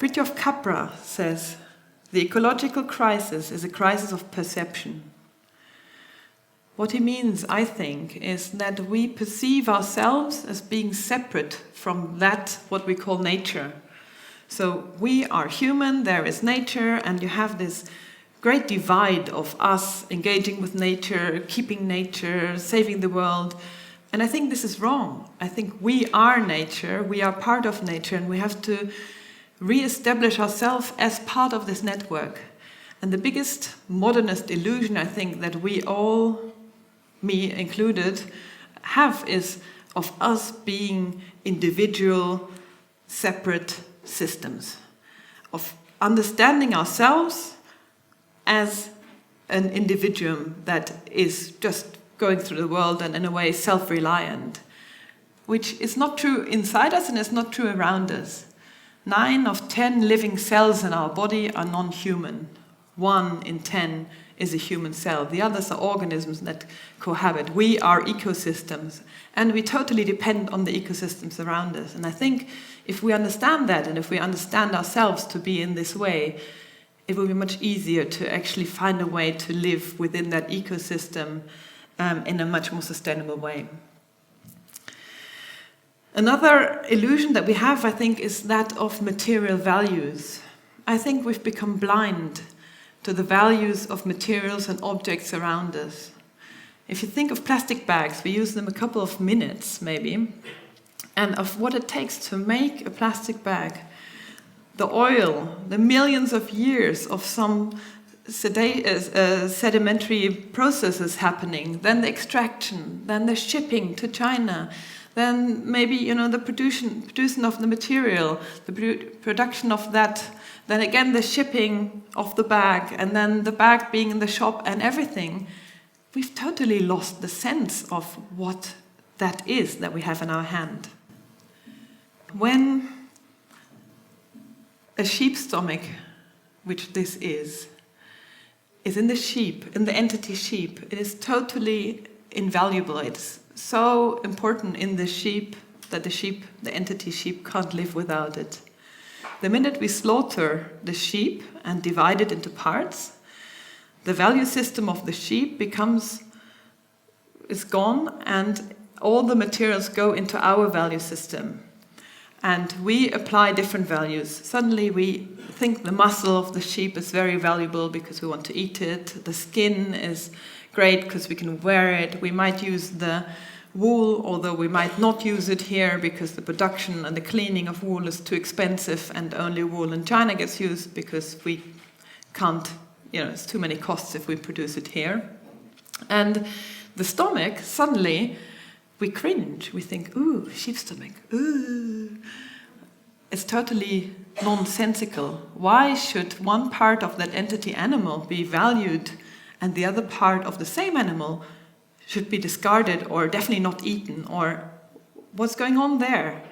Fritjof Capra says, "The ecological crisis is a crisis of perception." What he means, I think, is that we perceive ourselves as being separate from that, what we call nature. So we are human, there is nature, and you have this great divide of us engaging with nature, keeping nature, saving the world. And I think this is wrong. I think we are nature, we are part of nature, and we have to re-establish ourselves as part of this network. And the biggest modernist illusion, I think, that we all, me included, have is of us being individual, separate systems, of understanding ourselves as an individuum that is just going through the world and in a way self-reliant, which is not true inside us and is not true around us. 9 of 10 living cells in our body are non-human. 1 in 10 is a human cell. The others are organisms that cohabit. We are ecosystems, and we totally depend on the ecosystems around us. And I think if we understand that, and if we understand ourselves to be in this way, it will be much easier to actually find a way to live within that ecosystem in a much more sustainable way. Another illusion that we have, I think, is that of material values. I think we've become blind to the values of materials and objects around us. If you think of plastic bags, we use them a couple of minutes, maybe, and of what it takes to make a plastic bag. The oil, the millions of years of some sedimentary processes happening, then the extraction, then the shipping to China, then maybe the production of the material, the production of that, then again the shipping of the bag, and then the bag being in the shop and everything. We've totally lost the sense of what that is that we have in our hand. When a sheep's stomach, which this is in the sheep, in the entity sheep, it is totally invaluable. It's so important in the sheep that the entity sheep, can't live without it. The minute we slaughter the sheep and divide it into parts, the value system of the sheep is gone, and all the materials go into our value system. And we apply different values. Suddenly we think the muscle of the sheep is very valuable because we want to eat it. The skin is great because we can wear it. We might use the wool, although we might not use it here because the production and the cleaning of wool is too expensive, and only wool in China gets used because we can't, it's too many costs if we produce it here. And the stomach, suddenly we cringe. We think, ooh, sheep stomach, ooh. It's totally nonsensical. Why should one part of that entity animal be valued and the other part of the same animal should be discarded or definitely not eaten? Or what's going on there?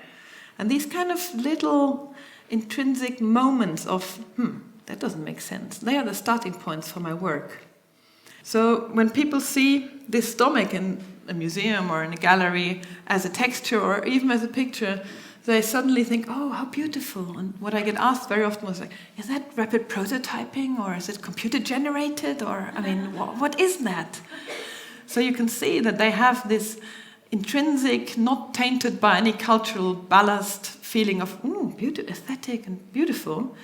And these kind of little intrinsic moments of, that doesn't make sense, they are the starting points for my work. So when people see this stomach in a museum or in a gallery as a texture or even as a picture, they suddenly think, oh, how beautiful. And what I get asked very often was like, is that rapid prototyping, or is it computer generated? Or, what is that? So you can see that they have this intrinsic, not tainted by any cultural ballast feeling of, beautiful, aesthetic and beautiful.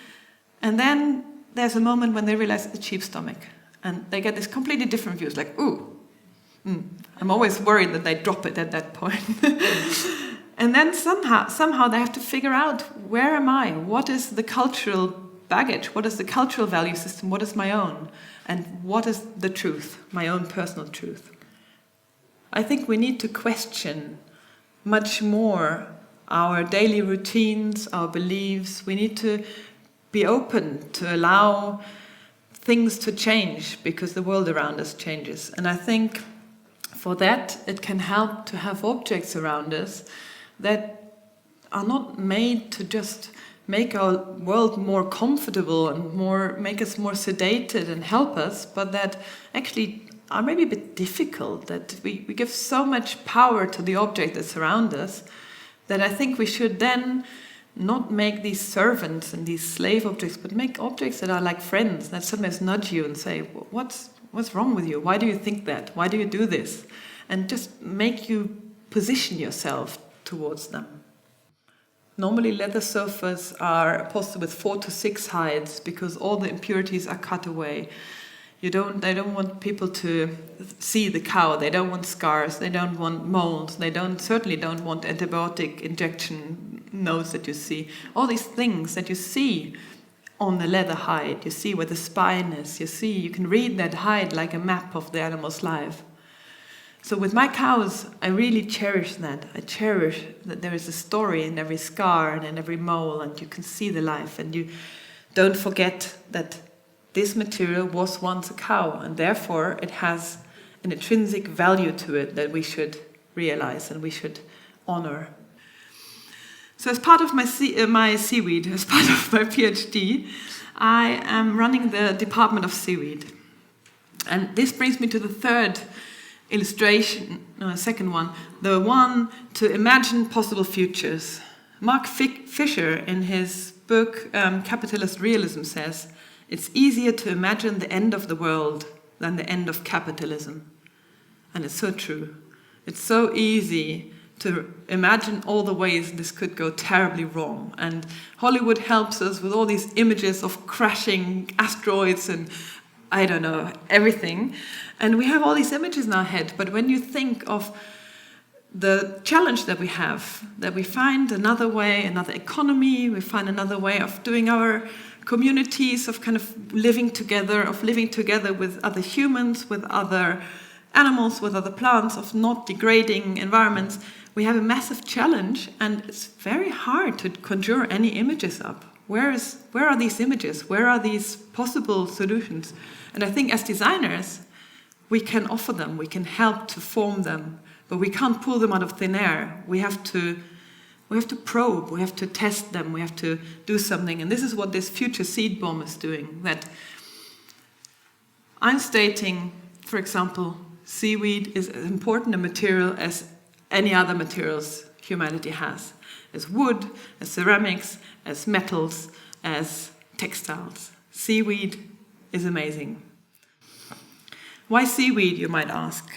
And then there's a moment when they realize it's a sheep stomach. And they get this completely different views, like, I'm always worried that they drop it at that point. And then somehow they have to figure out, where am I? What is the cultural baggage? What is the cultural value system? What is my own? And what is the truth, my own personal truth? I think we need to question much more our daily routines, our beliefs. We need to be open to allow things to change because the world around us changes. And I think for that, it can help to have objects around us that are not made to just make our world more comfortable and make us more sedated and help us, but that actually are maybe a bit difficult, that we give so much power to the object that's around us, that I think we should then not make these servants and these slave objects, but make objects that are like friends, that sometimes nudge you and say, what's wrong with you? Why do you think that? Why do you do this? And just make you position yourself towards them. Normally leather sofas are upholstered with 4 to 6 hides because all the impurities are cut away. They don't want people to see the cow. They don't want scars. They don't want mold. They certainly don't want antibiotic injection notes that you see. All these things that you see on the leather hide. You see where the spine is. You can read that hide like a map of the animal's life. So with my cows, I really cherish that. I cherish that there is a story in every scar and in every mole, and you can see the life. And you don't forget that this material was once a cow, and therefore it has an intrinsic value to it that we should realize and we should honor. So as part of my seaweed, as part of my PhD, I am running the Department of Seaweed. And this brings me to the third illustration, second one, the one to imagine possible futures. Mark Fisher, in his book Capitalist Realism, says, "It's easier to imagine the end of the world than the end of capitalism." And it's so true. It's so easy to imagine all the ways this could go terribly wrong. And Hollywood helps us with all these images of crashing asteroids and I don't know, everything. And we have all these images in our head. But when you think of the challenge that we have, that we find another way, another economy, we find another way of doing our communities, of kind of living together with other humans, with other animals, with other plants, of not degrading environments, we have a massive challenge, and it's very hard to conjure any images up. Where are these images? Where are these possible solutions? And I think as designers, we can offer them, we can help to form them, but we can't pull them out of thin air. We have to probe, we have to test them, we have to do something. And this is what this future seed bomb is doing. That I'm stating, for example, seaweed is as important a material as any other materials humanity has. As wood, as ceramics, as metals, as textiles. Seaweed is amazing. Why seaweed, you might ask?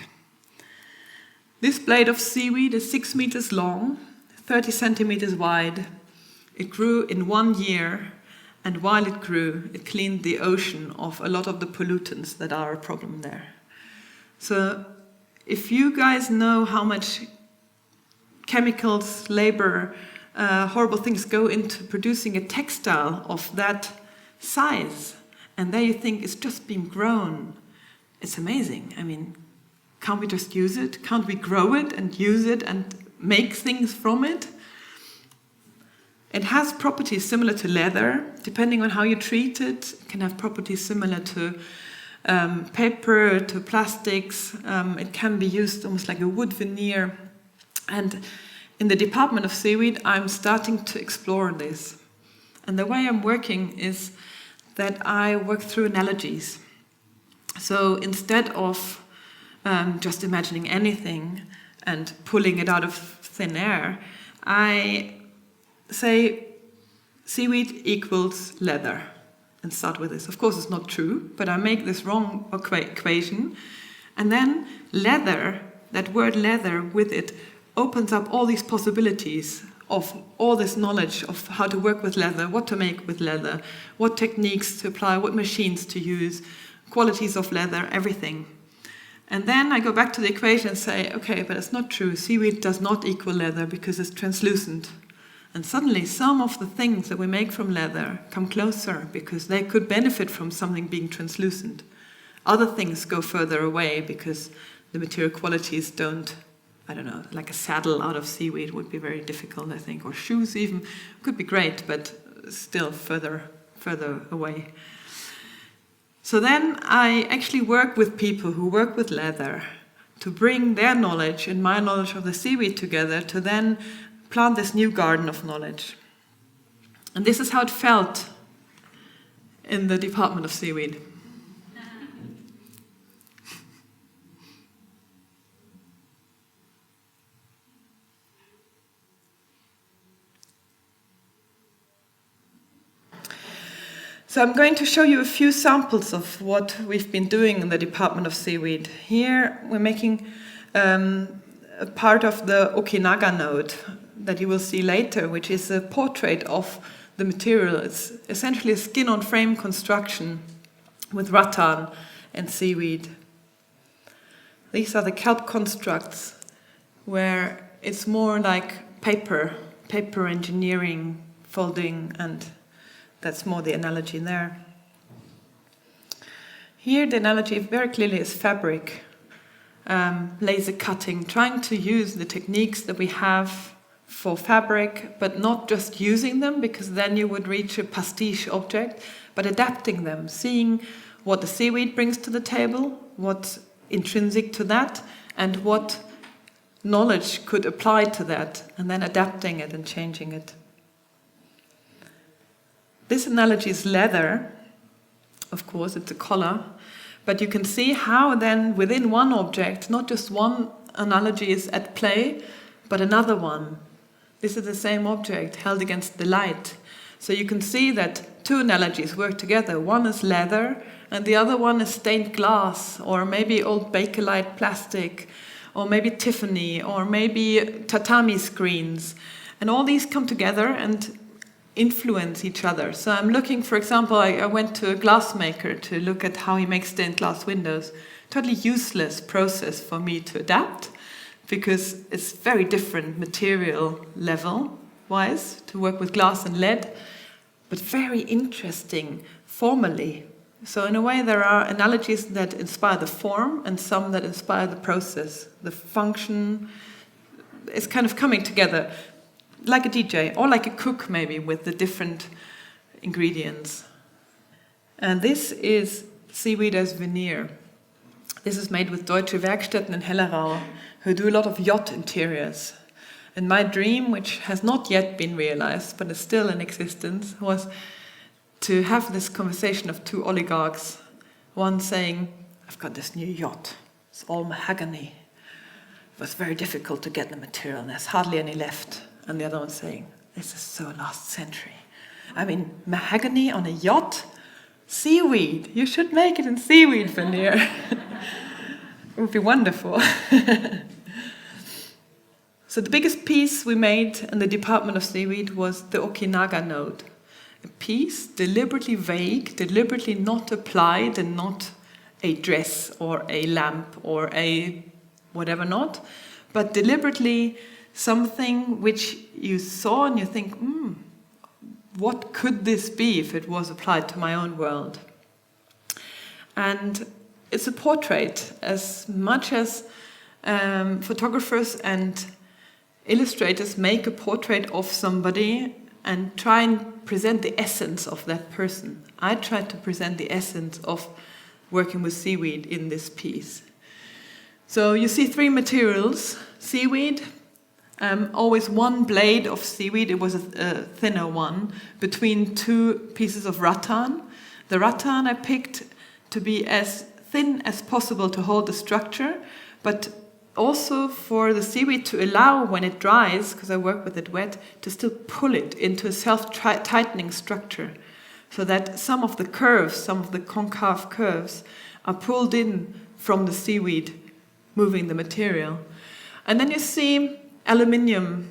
This blade of seaweed is 6 meters long, 30 centimeters wide. It grew in 1 year, and while it grew, it cleaned the ocean of a lot of the pollutants that are a problem there. So if you guys know how much chemicals, labor, horrible things go into producing a textile of that size, and there you think it's just been grown, it's amazing. I mean, can't we just use it? Can't we grow it and use it and make things from it? It has properties similar to leather, depending on how you treat it. It can have properties similar to paper, to plastics. It can be used almost like a wood veneer. And in the Department of Seaweed, I'm starting to explore this. And the way I'm working is that I work through analogies. So instead of just imagining anything and pulling it out of thin air, I say seaweed equals leather and start with this. Of course, it's not true, but I make this wrong equation. And then leather, that word leather with it, opens up all these possibilities of all this knowledge of how to work with leather, what to make with leather, what techniques to apply, what machines to use, qualities of leather, everything. And then I go back to the equation and say, okay, but it's not true. Seaweed does not equal leather because it's translucent. And suddenly some of the things that we make from leather come closer because they could benefit from something being translucent. Other things go further away because the material qualities don't, I don't know, like a saddle out of seaweed would be very difficult, I think, or shoes even. Could be great, but still further away. So then I actually work with people who work with leather to bring their knowledge and my knowledge of the seaweed together to then plant this new garden of knowledge. And this is how it felt in the Department of Seaweed. So I'm going to show you a few samples of what we've been doing in the Department of Seaweed. Here we're making a part of the Okinaga node that you will see later, which is a portrait of the material. It's essentially a skin-on-frame construction with rattan and seaweed. These are the kelp constructs, where it's more like paper engineering, folding, and that's more the analogy there. Here the analogy very clearly is fabric, laser cutting, trying to use the techniques that we have for fabric, but not just using them, because then you would reach a pastiche object, but adapting them, seeing what the seaweed brings to the table, what's intrinsic to that, and what knowledge could apply to that, and then adapting it and changing it. This analogy is leather. Of course, it's a collar, but you can see how then within one object, not just one analogy is at play, but another one. This is the same object held against the light. So you can see that two analogies work together. One is leather, and the other one is stained glass, or maybe old Bakelite plastic, or maybe Tiffany, or maybe tatami screens. And all these come together and influence each other. So I'm looking, for example, I went to a glassmaker to look at how he makes stained glass windows. Totally useless process for me to adapt, because it's very different material level-wise to work with glass and lead, but very interesting formally. So in a way there are analogies that inspire the form and some that inspire the process. The function is kind of coming together, like a DJ, or like a cook maybe, with the different ingredients. And this is seaweed as veneer. This is made with Deutsche Werkstätten in Hellerau, who do a lot of yacht interiors. And my dream, which has not yet been realized, but is still in existence, was to have this conversation of two oligarchs. One saying, I've got this new yacht, it's all mahogany. It was very difficult to get the material, and there's hardly any left. And the other one saying, this is so last century. I mean, mahogany on a yacht? Seaweed, you should make it in seaweed veneer. It would be wonderful. So the biggest piece we made in the Department of Seaweed was the Okinaga node. A piece deliberately vague, deliberately not applied, and not a dress or a lamp or a whatever not, but deliberately something which you saw and you think, what could this be if it was applied to my own world? And it's a portrait, as much as photographers and illustrators make a portrait of somebody and try and present the essence of that person. I try to present the essence of working with seaweed in this piece. So you see three materials: seaweed, always one blade of seaweed, it was a thinner one, between two pieces of rattan. The rattan I picked to be as thin as possible to hold the structure, but also for the seaweed to allow, when it dries, because I work with it wet, to still pull it into a self-tightening structure, so that some of the curves, some of the concave curves, are pulled in from the seaweed, moving the material. And then you see aluminium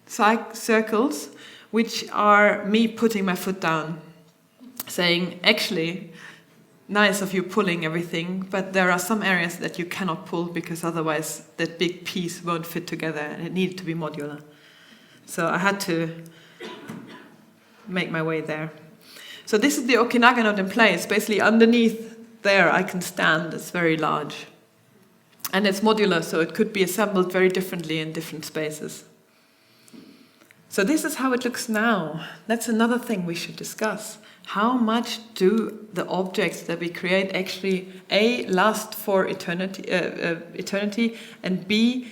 circles, which are me putting my foot down, saying, actually, nice of you pulling everything, but there are some areas that you cannot pull, because otherwise that big piece won't fit together, and it needed to be modular. So I had to make my way there. So this is the Okinaga node in place. Basically underneath there I can stand, it's very large. And it's modular, so it could be assembled very differently in different spaces. So this is how it looks now. That's another thing we should discuss. How much do the objects that we create actually A, last for eternity, and B,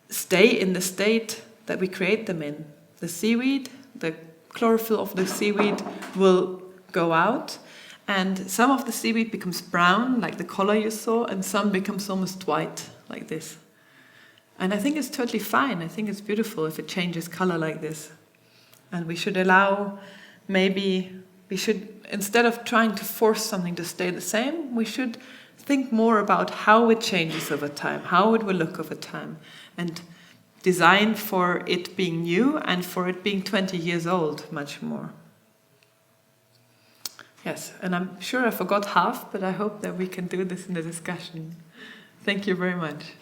stay in the state that we create them in? The seaweed, the chlorophyll of the seaweed will go out, and some of the seaweed becomes brown, like the color you saw, and some becomes almost white, like this. And I think it's totally fine. I think it's beautiful if it changes color like this. And we should allow maybe We should, instead of trying to force something to stay the same, we should think more about how it changes over time, how it will look over time, and design for it being new and for it being 20 years old much more. Yes, and I'm sure I forgot half, but I hope that we can do this in the discussion. Thank you very much.